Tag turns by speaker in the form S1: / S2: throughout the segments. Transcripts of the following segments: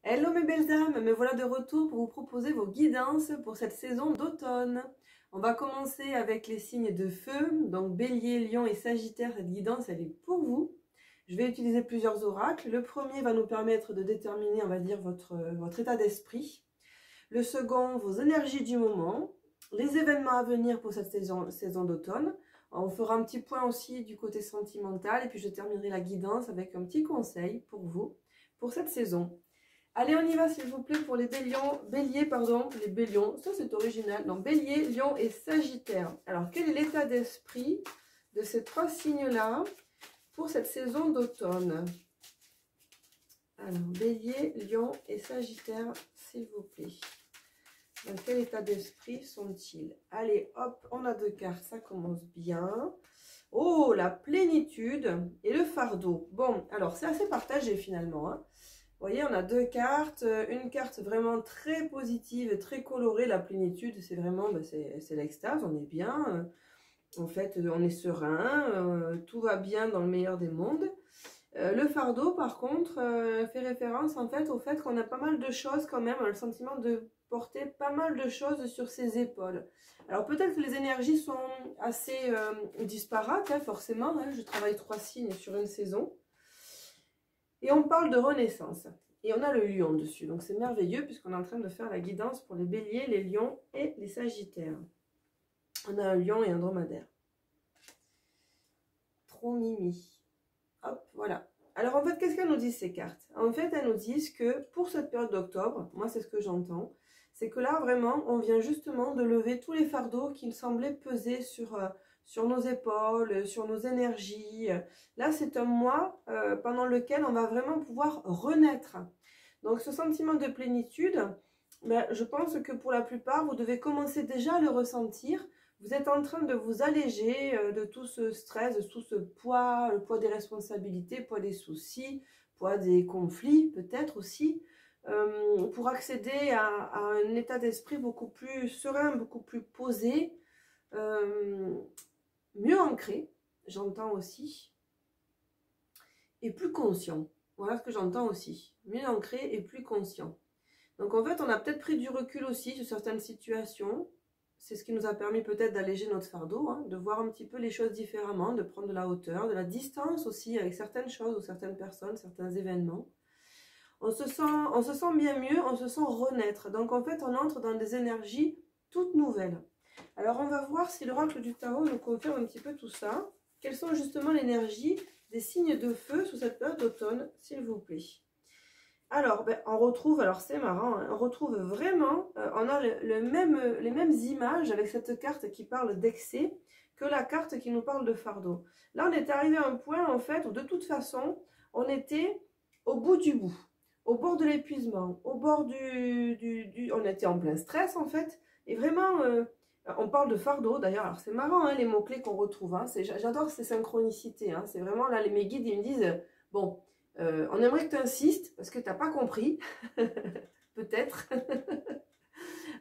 S1: Hello mes belles âmes, me voilà de retour pour vous proposer vos guidances pour cette saison d'automne. On va commencer avec les signes de feu, donc Bélier, Lion et Sagittaire. Cette guidance elle est pour vous. Je vais utiliser plusieurs oracles. Le premier va nous permettre de déterminer, on va dire, votre état d'esprit. Le second, vos énergies du moment, les événements à venir pour cette saison d'automne. On fera un petit point aussi du côté sentimental et puis je terminerai la guidance avec un petit conseil pour vous pour cette saison. Allez, on y va s'il vous plaît pour les béliers, les bélions, ça c'est original. Donc Bélier, Lion et Sagittaire. Alors quel est l'état d'esprit de ces trois signes-là pour cette saison d'automne? Alors Bélier, Lion et Sagittaire, s'il vous plaît. Dans quel état d'esprit sont-ils? Allez, hop, on a deux cartes, ça commence bien. Oh, la plénitude et le fardeau. Bon, alors c'est assez partagé finalement, hein. Vous voyez, on a deux cartes, une carte vraiment très positive, très colorée, la plénitude, c'est vraiment, c'est l'extase, on est bien, en fait, on est serein, tout va bien dans le meilleur des mondes. Le fardeau, par contre, fait référence en fait au fait qu'on a pas mal de choses quand même, on a le sentiment de porter pas mal de choses sur ses épaules. Alors peut-être que les énergies sont assez disparates, hein, forcément, hein, je travaille 3 signes sur une saison. Et on parle de renaissance. Et on a le lion dessus. Donc c'est merveilleux puisqu'on est en train de faire la guidance pour les béliers, les lions et les sagittaires. On a un lion et un dromadaire. Trop mimi. Hop, voilà. Alors en fait, qu'est-ce qu'elles nous disent ces cartes? En fait, elles nous disent que pour cette période d'octobre, moi c'est ce que j'entends, c'est que là vraiment, on vient justement de lever tous les fardeaux qui semblaient peser sur nos épaules, sur nos énergies. Là, c'est un mois pendant lequel on va vraiment pouvoir renaître. Donc, ce sentiment de plénitude, ben, je pense que pour la plupart, vous devez commencer déjà à le ressentir. Vous êtes en train de vous alléger de tout ce stress, de tout ce poids, le poids des responsabilités, le poids des soucis, le poids des conflits peut-être aussi, pour accéder à un état d'esprit beaucoup plus serein, beaucoup plus posé, mieux ancré, j'entends aussi, et plus conscient. Voilà ce que j'entends aussi. Mieux ancré et plus conscient. Donc en fait, on a peut-être pris du recul aussi sur certaines situations. C'est ce qui nous a permis peut-être d'alléger notre fardeau, hein, de voir un petit peu les choses différemment, de prendre de la hauteur, de la distance aussi avec certaines choses ou certaines personnes, certains événements. On se sent bien mieux, on se sent renaître. Donc en fait, on entre dans des énergies toutes nouvelles. Alors on va voir si l'oracle du tarot nous confirme un petit peu tout ça. Quelles sont justement l'énergie des signes de feu sous cette période d'automne, s'il vous plaît. Alors, ben, on retrouve, alors c'est marrant, hein, on retrouve vraiment, on a les mêmes images avec cette carte qui parle d'excès que la carte qui nous parle de fardeau. Là, on est arrivé à un point, en fait, où de toute façon, on était au bout du bout, au bord de l'épuisement, au bord on était en plein stress, en fait, et vraiment, on parle de fardeau, d'ailleurs, alors c'est marrant, hein, les mots-clés qu'on retrouve, hein, j'adore ces synchronicités, hein, c'est vraiment, là, mes guides, ils me disent, bon... on aimerait que tu insistes parce que tu n'as pas compris, peut-être.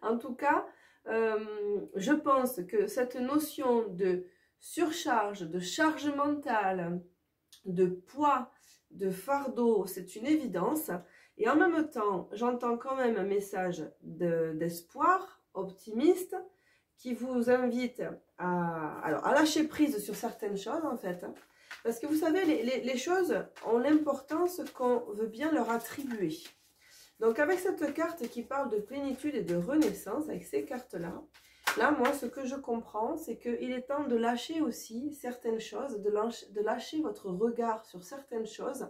S1: En tout cas, je pense que cette notion de surcharge, de charge mentale, de poids, de fardeau, c'est une évidence. Et en même temps, j'entends quand même un message d'espoir, optimiste, qui vous invite à lâcher prise sur certaines choses en fait. Parce que vous savez, les choses ont l'importance qu'on veut bien leur attribuer. Donc avec cette carte qui parle de plénitude et de renaissance, avec ces cartes-là, là moi ce que je comprends, c'est qu'il est temps de lâcher aussi certaines choses, de lâcher votre regard sur certaines choses.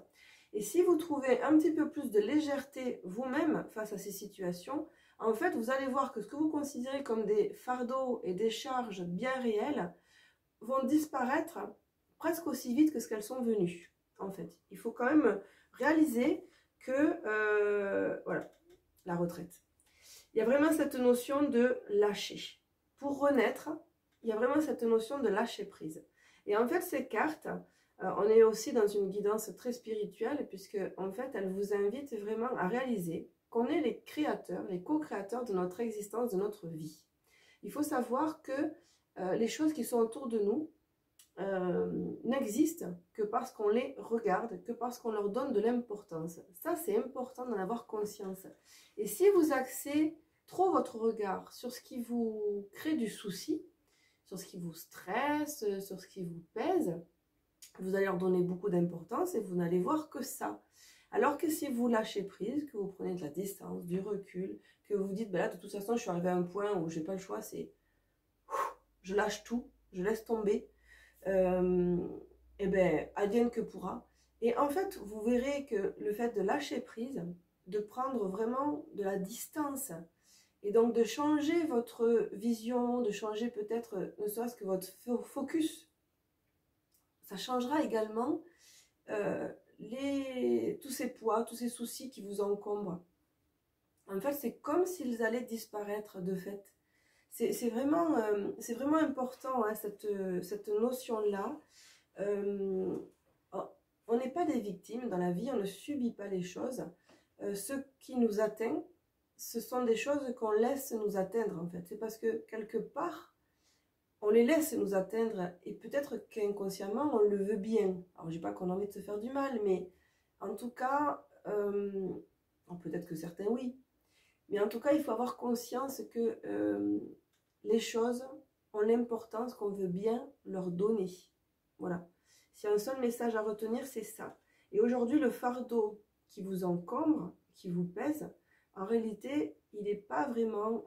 S1: Et si vous trouvez un petit peu plus de légèreté vous-même face à ces situations, en fait vous allez voir que ce que vous considérez comme des fardeaux et des charges bien réelles vont disparaître presque aussi vite que ce qu'elles sont venues, en fait. Il faut quand même réaliser que, voilà, la retraite. Il y a vraiment cette notion de lâcher. Pour renaître, il y a vraiment cette notion de lâcher prise. Et en fait, ces cartes, on est aussi dans une guidance très spirituelle, puisque, en fait, elles vous invitent vraiment à réaliser qu'on est les créateurs, les co-créateurs de notre existence, de notre vie. Il faut savoir que les choses qui sont autour de nous, n'existent que parce qu'on les regarde, que parce qu'on leur donne de l'importance. Ça, c'est important d'en avoir conscience. Et si vous axez trop votre regard sur ce qui vous crée du souci, sur ce qui vous stresse, sur ce qui vous pèse, vous allez leur donner beaucoup d'importance et vous n'allez voir que ça. Alors que si vous lâchez prise, que vous prenez de la distance, du recul, que vous vous dites, ben là, de toute façon, je suis arrivée à un point où je n'ai pas le choix, c'est je lâche tout, je laisse tomber, et bien, advienne que pourra. Et en fait, vous verrez que le fait de lâcher prise, de prendre vraiment de la distance, et donc de changer votre vision, de changer peut-être, ne serait-ce que votre focus, ça changera également tous ces poids, tous ces soucis qui vous encombrent. En fait, c'est comme s'ils allaient disparaître de fait. C'est vraiment important, hein, cette notion-là. On n'est pas des victimes dans la vie, on ne subit pas les choses. Ce qui nous atteint, ce sont des choses qu'on laisse nous atteindre en fait. C'est parce que quelque part, on les laisse nous atteindre et peut-être qu'inconsciemment, on le veut bien. Alors, je dis pas qu'on a envie de se faire du mal, mais en tout cas, peut-être que certains oui. Mais en tout cas, il faut avoir conscience que les choses ont l'importance qu'on veut bien leur donner. Voilà. S'il y a un seul message à retenir, c'est ça. Et aujourd'hui, le fardeau qui vous encombre, qui vous pèse, en réalité, il n'est pas vraiment...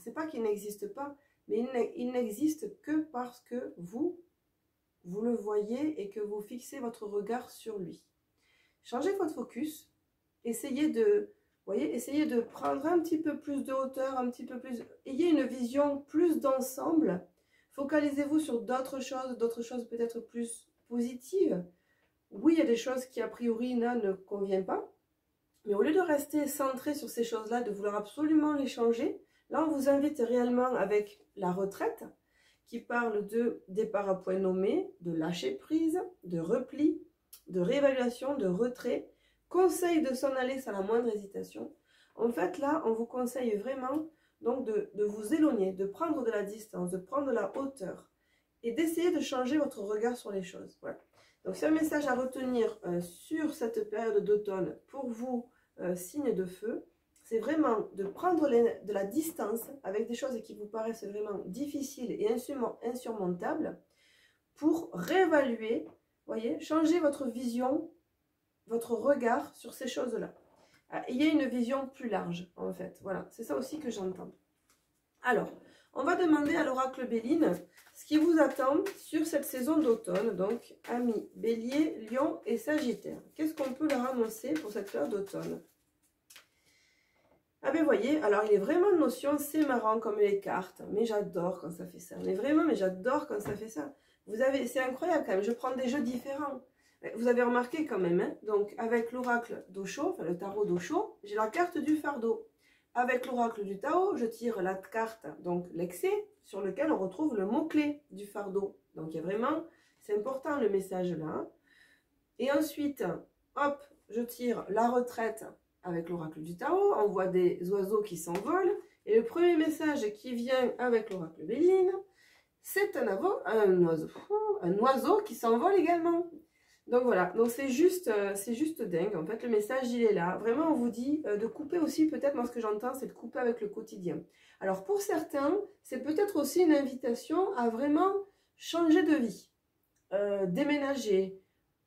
S1: c'est pas qu'il n'existe pas, mais il n'existe que parce que vous le voyez et que vous fixez votre regard sur lui. Changez votre focus, essayez de prendre un petit peu plus de hauteur, un petit peu plus... Ayez une vision plus d'ensemble. Focalisez-vous sur d'autres choses peut-être plus positives. Oui, il y a des choses qui a priori là ne conviennent pas. Mais au lieu de rester centré sur ces choses-là, de vouloir absolument les changer, là on vous invite réellement avec la retraite, qui parle de départ à point nommé, de lâcher prise, de repli, de réévaluation, de retrait, conseil de s'en aller sans la moindre hésitation. En fait, là, on vous conseille vraiment donc de vous éloigner, de prendre de la distance, de prendre de la hauteur et d'essayer de changer votre regard sur les choses. Voilà. Donc, c'est un message à retenir sur cette période d'automne pour vous, signe de feu. C'est vraiment de prendre de la distance avec des choses qui vous paraissent vraiment difficiles et insurmontables pour réévaluer, voyez, changer votre vision, votre regard sur ces choses-là. Il y a une vision plus large, en fait. Voilà, c'est ça aussi que j'entends. Alors, on va demander à l'oracle Béline ce qui vous attend sur cette saison d'automne. Donc, amis, Bélier, Lion et Sagittaire. Qu'est-ce qu'on peut leur annoncer pour cette période d'automne? Ah ben voyez, alors il est vraiment une notion, c'est marrant comme les cartes, mais j'adore quand ça fait ça. Mais vraiment, mais j'adore quand ça fait ça. C'est incroyable quand même, je prends des jeux différents. Vous avez remarqué quand même, hein, donc avec l'oracle d'Osho, enfin le tarot d'Osho, j'ai la carte du fardeau. Avec l'oracle du Tao, je tire la carte, donc l'excès, sur lequel on retrouve le mot-clé du fardeau. Donc il y a vraiment, c'est important le message là. Hein. Et ensuite, hop, je tire la retraite avec l'oracle du Tao, on voit des oiseaux qui s'envolent. Et le premier message qui vient avec l'oracle Béline, c'est un oiseau qui s'envole également. Donc voilà, donc c'est juste dingue. En fait, le message, il est là. Vraiment, on vous dit de couper aussi, peut-être, moi ce que j'entends, c'est de couper avec le quotidien. Alors pour certains, c'est peut-être aussi une invitation à vraiment changer de vie, déménager,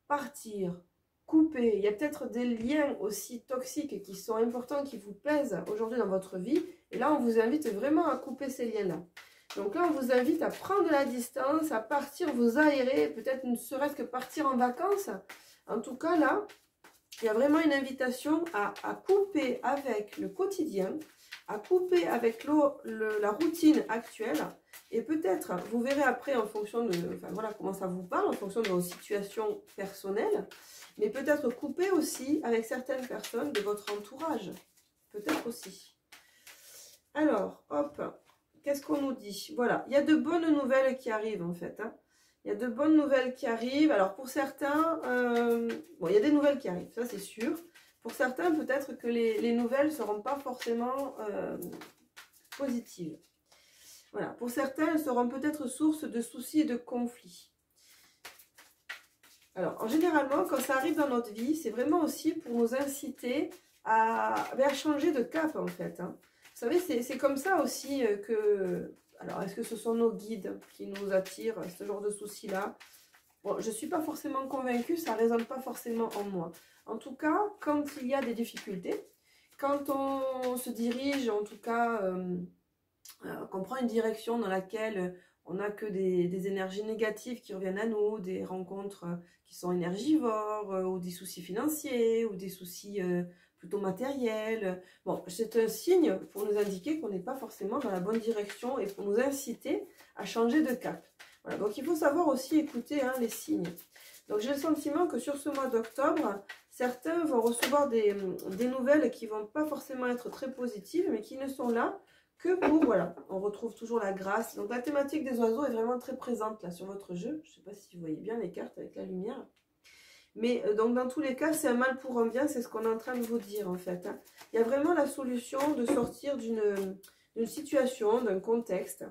S1: partir, couper. Il y a peut-être des liens aussi toxiques qui sont importants, qui vous pèsent aujourd'hui dans votre vie. Et là, on vous invite vraiment à couper ces liens-là. Donc là, on vous invite à prendre de la distance, à partir vous aérer, peut-être ne serait-ce que partir en vacances. En tout cas, là, il y a vraiment une invitation à couper avec le quotidien, à couper avec la routine actuelle. Et peut-être, vous verrez après en fonction de voilà, comment ça vous parle, en fonction de vos situations personnelles. Mais peut-être couper aussi avec certaines personnes de votre entourage. Peut-être aussi. Alors, hop. Qu'est-ce qu'on nous dit? Voilà, il y a de bonnes nouvelles qui arrivent en fait. Hein. Il y a de bonnes nouvelles qui arrivent. Alors pour certains, bon, il y a des nouvelles qui arrivent, ça c'est sûr. Pour certains, peut-être que les nouvelles ne seront pas forcément positives. Voilà, pour certains, elles seront peut-être source de soucis et de conflits. Alors, généralement, quand ça arrive dans notre vie, c'est vraiment aussi pour nous inciter à changer de cap, en fait. Hein. Vous savez, c'est comme ça aussi que... Alors, est-ce que ce sont nos guides qui nous attirent, ce genre de soucis-là? Bon, je ne suis pas forcément convaincue, ça ne résonne pas forcément en moi. En tout cas, quand il y a des difficultés, quand on se dirige, en tout cas, qu'on prend une direction dans laquelle on n'a que des énergies négatives qui reviennent à nous, des rencontres qui sont énergivores, ou des soucis financiers, ou des soucis plutôt matériels. Bon, c'est un signe pour nous indiquer qu'on n'est pas forcément dans la bonne direction et pour nous inciter à changer de cap. Voilà, donc il faut savoir aussi écouter hein, les signes. Donc j'ai le sentiment que sur ce mois d'octobre, certains vont recevoir des nouvelles qui ne vont pas forcément être très positives, mais qui ne sont là que pour, voilà, on retrouve toujours la grâce. Donc la thématique des oiseaux est vraiment très présente là sur votre jeu. Je ne sais pas si vous voyez bien les cartes avec la lumière. Mais donc dans tous les cas, c'est un mal pour un bien, c'est ce qu'on est en train de vous dire en fait. Hein. Il y a vraiment la solution de sortir d'une situation, d'un contexte.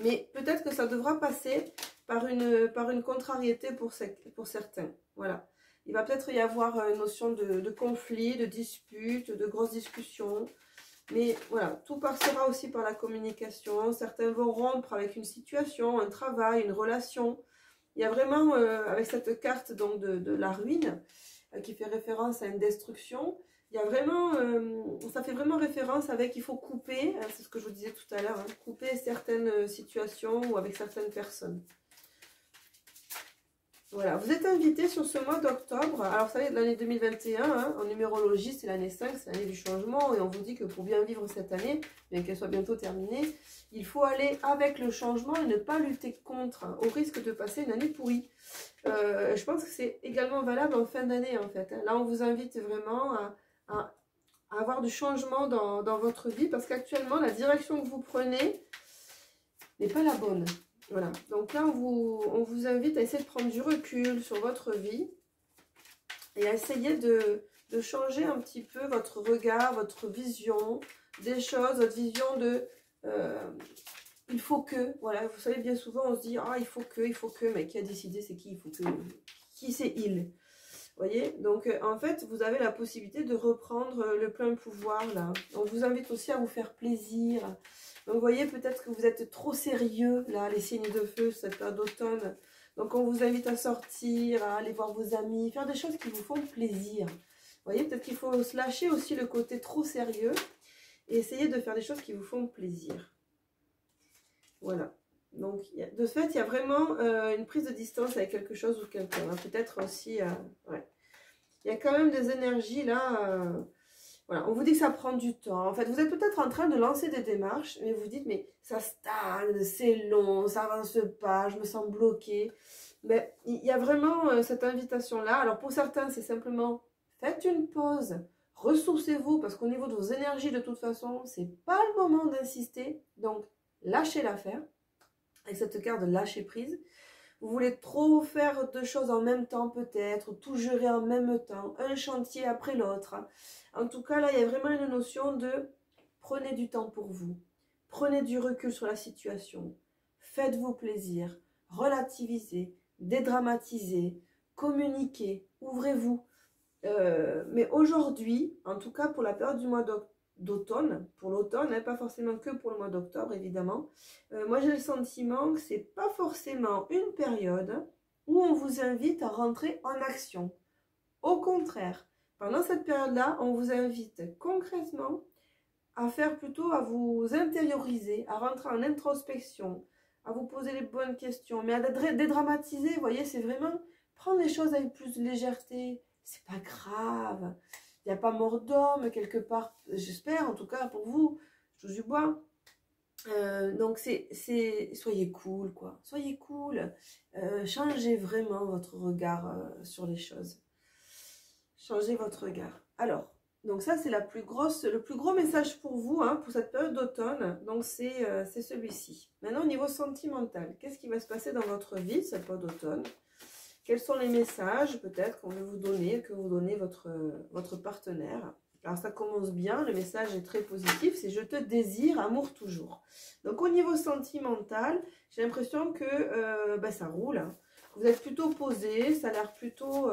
S1: Mais peut-être que ça devra passer par une contrariété pour certains. Voilà. Il va peut-être y avoir une notion de conflit, de dispute, de grosses discussions. Mais voilà, tout passera aussi par la communication. Certains vont rompre avec une situation, un travail, une relation. Il y a vraiment, avec cette carte donc, de la ruine, qui fait référence à une destruction, il y a vraiment, ça fait vraiment référence avec, il faut couper, c'est ce que je vous disais tout à l'heure, hein, couper certaines situations ou avec certaines personnes. Voilà, vous êtes invité sur ce mois d'octobre. Alors, vous savez, l'année 2021, hein, en numérologie, c'est l'année 5, c'est l'année du changement. Et on vous dit que pour bien vivre cette année, bien qu'elle soit bientôt terminée, il faut aller avec le changement et ne pas lutter contre, hein, au risque de passer une année pourrie. Je pense que c'est également valable en fin d'année, en fait. Hein. Là, on vous invite vraiment à avoir du changement dans votre vie, parce qu'actuellement, la direction que vous prenez n'est pas la bonne. Voilà, donc là on vous invite à essayer de prendre du recul sur votre vie et à essayer de changer un petit peu votre regard, votre vision des choses, votre vision de il faut que, voilà, vous savez bien souvent on se dit ah il faut que, mais qui a décidé c'est qui il faut que, qui c'est il, vous voyez, donc en fait vous avez la possibilité de reprendre le plein pouvoir là, on vous invite aussi à vous faire plaisir. Donc, vous voyez, peut-être que vous êtes trop sérieux, là, les signes de feu, cette période d'automne. Donc, on vous invite à sortir, à aller voir vos amis, faire des choses qui vous font plaisir. Vous voyez, peut-être qu'il faut se lâcher aussi le côté trop sérieux et essayer de faire des choses qui vous font plaisir. Voilà. Donc, de fait, il y a vraiment une prise de distance avec quelque chose ou quelqu'un. Peut-être aussi, ouais. Il y a quand même des énergies, là... Voilà, on vous dit que ça prend du temps. En fait, vous êtes peut-être en train de lancer des démarches, mais vous dites, mais ça stagne, c'est long, ça avance pas, je me sens bloquée. Mais il y a vraiment cette invitation-là. Alors, pour certains, c'est simplement, faites une pause, ressourcez-vous, parce qu'au niveau de vos énergies, de toute façon, c'est pas le moment d'insister. Donc, lâchez l'affaire, avec cette carte de lâcher prise. Vous voulez trop faire de choses en même temps peut-être, tout gérer en même temps, un chantier après l'autre. En tout cas, là, il y a vraiment une notion de prenez du temps pour vous. Prenez du recul sur la situation. Faites-vous plaisir. Relativisez, dédramatisez, communiquez, ouvrez-vous. Mais aujourd'hui, en tout cas pour la période du mois d'automne, pour l'automne, hein, pas forcément que pour le mois d'octobre évidemment, moi j'ai le sentiment que c'est pas forcément une période où on vous invite à rentrer en action. Au contraire, pendant cette période-là, on vous invite concrètement à faire plutôt, à vous intérioriser, à rentrer en introspection, à vous poser les bonnes questions, mais à dédramatiser, vous voyez, c'est vraiment prendre les choses avec plus de légèreté, c'est pas grave. Il n'y a pas mort d'homme quelque part, j'espère, en tout cas pour vous, je touche du bois. Donc soyez cool, quoi. Soyez cool. Changez vraiment votre regard sur les choses. Changez votre regard. Alors, donc ça c'est le plus gros message pour vous, hein, pour cette période d'automne. Donc c'est celui-ci. Maintenant au niveau sentimental, qu'est-ce qui va se passer dans votre vie cette période d'automne? Quels sont les messages peut-être qu'on veut vous donner, que vous donnez votre partenaire? Alors ça commence bien, le message est très positif, c'est « Je te désire, amour toujours ». Donc au niveau sentimental, j'ai l'impression que ça roule. Hein. Vous êtes plutôt posé, ça a l'air plutôt...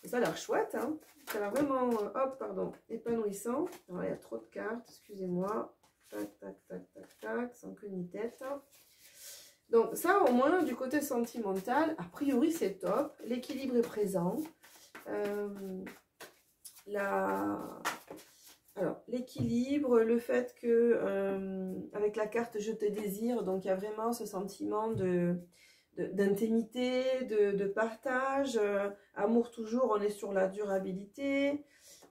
S1: ça a l'air chouette, hein. Ça a l'air vraiment, hop, pardon, épanouissant. Alors, il y a trop de cartes, excusez-moi. Tac, tac, tac, tac, tac, sans queue ni tête. Donc ça, au moins, du côté sentimental, a priori, c'est top. L'équilibre est présent. Alors, l'équilibre, le fait que, avec la carte « Je te désire », donc il y a vraiment ce sentiment d'intimité, de partage, amour toujours, on est sur la durabilité.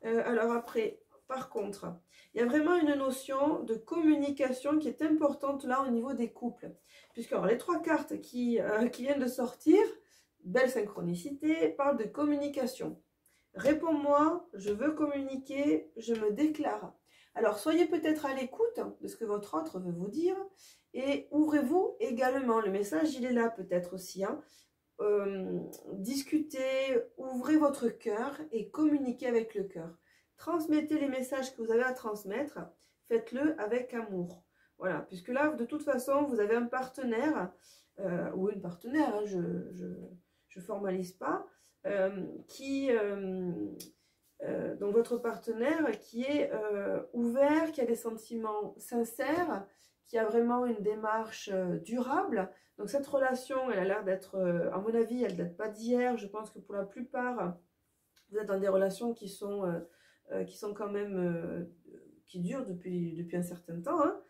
S1: Alors après, par contre, il y a vraiment une notion de communication qui est importante là au niveau des couples. Puisque alors, les 3 cartes qui viennent de sortir, belle synchronicité, parlent de communication. Réponds-moi, je veux communiquer, je me déclare. Alors, soyez peut-être à l'écoute de ce que votre autre veut vous dire et ouvrez-vous également. Le message, il est là peut-être aussi. Hein. Discutez, ouvrez votre cœur et communiquez avec le cœur. Transmettez les messages que vous avez à transmettre, faites-le avec amour. Voilà, puisque là, de toute façon, vous avez un partenaire ou une partenaire, hein, je formalise pas, donc votre partenaire qui est ouvert, qui a des sentiments sincères, qui a vraiment une démarche durable. Donc cette relation, elle a l'air d'être, à mon avis, elle ne date pas d'hier. Je pense que pour la plupart, vous êtes dans des relations qui sont quand même, qui durent depuis un certain temps. Hein.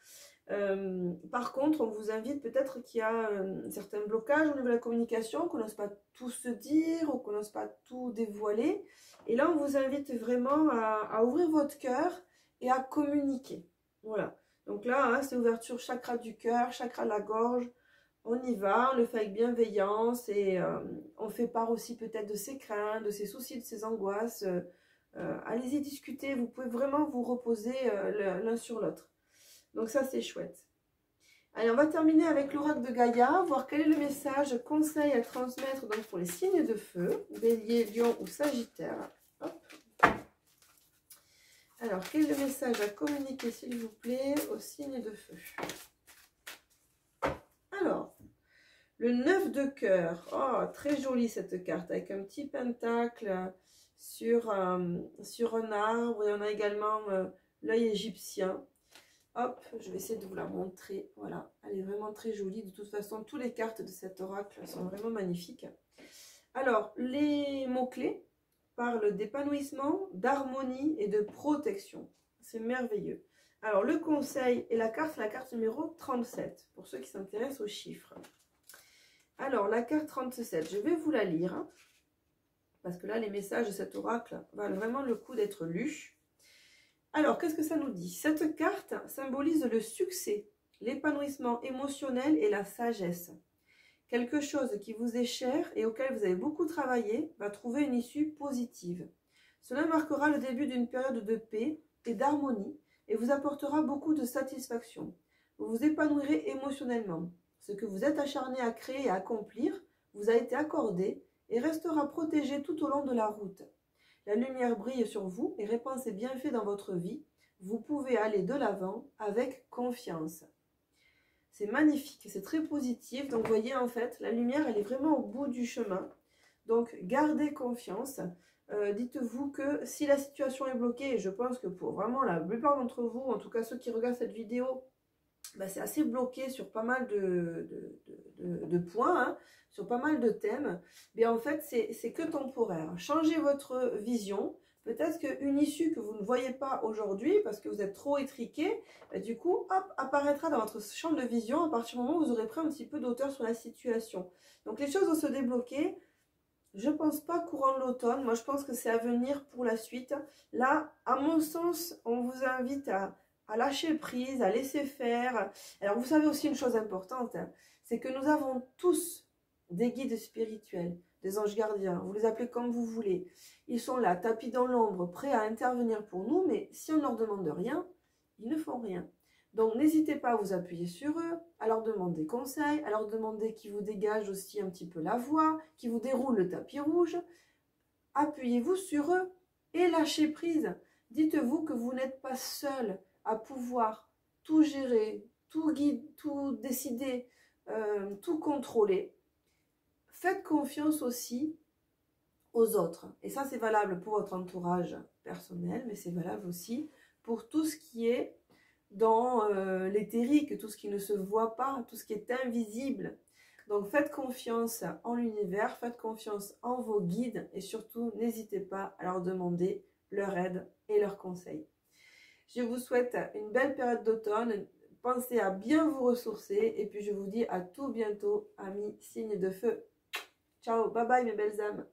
S1: Par contre, on vous invite peut-être qu'il y a certains blocages au niveau de la communication, qu'on n'ose pas tout se dire ou qu'on n'ose pas tout dévoiler. Et là, on vous invite vraiment à ouvrir votre cœur et à communiquer. Voilà. Donc là, hein, c'est ouverture chakra du cœur, chakra de la gorge. On y va, on le fait avec bienveillance et on fait part aussi peut-être de ses craintes, de ses soucis, de ses angoisses. Allez-y discuter, vous pouvez vraiment vous reposer l'un sur l'autre. Donc ça, c'est chouette. Allez, on va terminer avec l'oracle de Gaïa, voir quel est le message, conseil à transmettre donc pour les signes de feu, Bélier, Lion ou Sagittaire. Hop. Alors, quel est le message à communiquer, s'il vous plaît, aux signes de feu? Alors, le 9 de cœur. Oh, très jolie cette carte, avec un petit pentacle sur un arbre. Et on a également l'œil égyptien. Hop, je vais essayer de vous la montrer. Voilà, elle est vraiment très jolie. De toute façon, toutes les cartes de cet oracle sont vraiment magnifiques. Alors, les mots-clés parlent d'épanouissement, d'harmonie et de protection. C'est merveilleux. Alors, le conseil et la carte numéro 37, pour ceux qui s'intéressent aux chiffres. Alors, la carte 37, je vais vous la lire, hein, parce que là, les messages de cet oracle valent vraiment le coup d'être lus. Alors, qu'est-ce que ça nous dit? Cette carte symbolise le succès, l'épanouissement émotionnel et la sagesse. Quelque chose qui vous est cher et auquel vous avez beaucoup travaillé va trouver une issue positive. Cela marquera le début d'une période de paix et d'harmonie et vous apportera beaucoup de satisfaction. Vous vous épanouirez émotionnellement. Ce que vous êtes acharné à créer et à accomplir vous a été accordé et restera protégé tout au long de la route. La lumière brille sur vous et répand ses bienfaits dans votre vie. Vous pouvez aller de l'avant avec confiance. C'est magnifique, c'est très positif. Donc, vous voyez, en fait, la lumière, elle est vraiment au bout du chemin. Donc, gardez confiance. Dites-vous que si la situation est bloquée, et je pense que pour vraiment la plupart d'entre vous, en tout cas ceux qui regardent cette vidéo, ben, c'est assez bloqué sur pas mal de points, hein, sur pas mal de thèmes, mais en fait, c'est que temporaire. Changez votre vision. Peut-être qu'une issue que vous ne voyez pas aujourd'hui, parce que vous êtes trop étriqué, ben, du coup, hop, apparaîtra dans votre champ de vision à partir du moment où vous aurez pris un petit peu d'auteur sur la situation. Donc, les choses vont se débloquer. Je ne pense pas courant de l'automne. Moi, je pense que c'est à venir pour la suite. Là, à mon sens, on vous invite à lâcher prise, à laisser faire. Alors, vous savez aussi une chose importante, hein, c'est que nous avons tous des guides spirituels, des anges gardiens, vous les appelez comme vous voulez. Ils sont là, tapis dans l'ombre, prêts à intervenir pour nous, mais si on ne leur demande rien, ils ne font rien. Donc, n'hésitez pas à vous appuyer sur eux, à leur demander conseil, à leur demander qu'ils vous dégagent aussi un petit peu la voie, qu'ils vous déroulent le tapis rouge. Appuyez-vous sur eux et lâchez prise. Dites-vous que vous n'êtes pas seul à pouvoir tout gérer, tout guider, tout décider, tout contrôler. Faites confiance aussi aux autres. Et ça, c'est valable pour votre entourage personnel, mais c'est valable aussi pour tout ce qui est dans l'éthérique, tout ce qui ne se voit pas, tout ce qui est invisible. Donc faites confiance en l'univers, faites confiance en vos guides et surtout n'hésitez pas à leur demander leur aide et leurs conseils. Je vous souhaite une belle période d'automne. Pensez à bien vous ressourcer et puis je vous dis à tout bientôt, amis signes de feu. Ciao, bye bye mes belles âmes.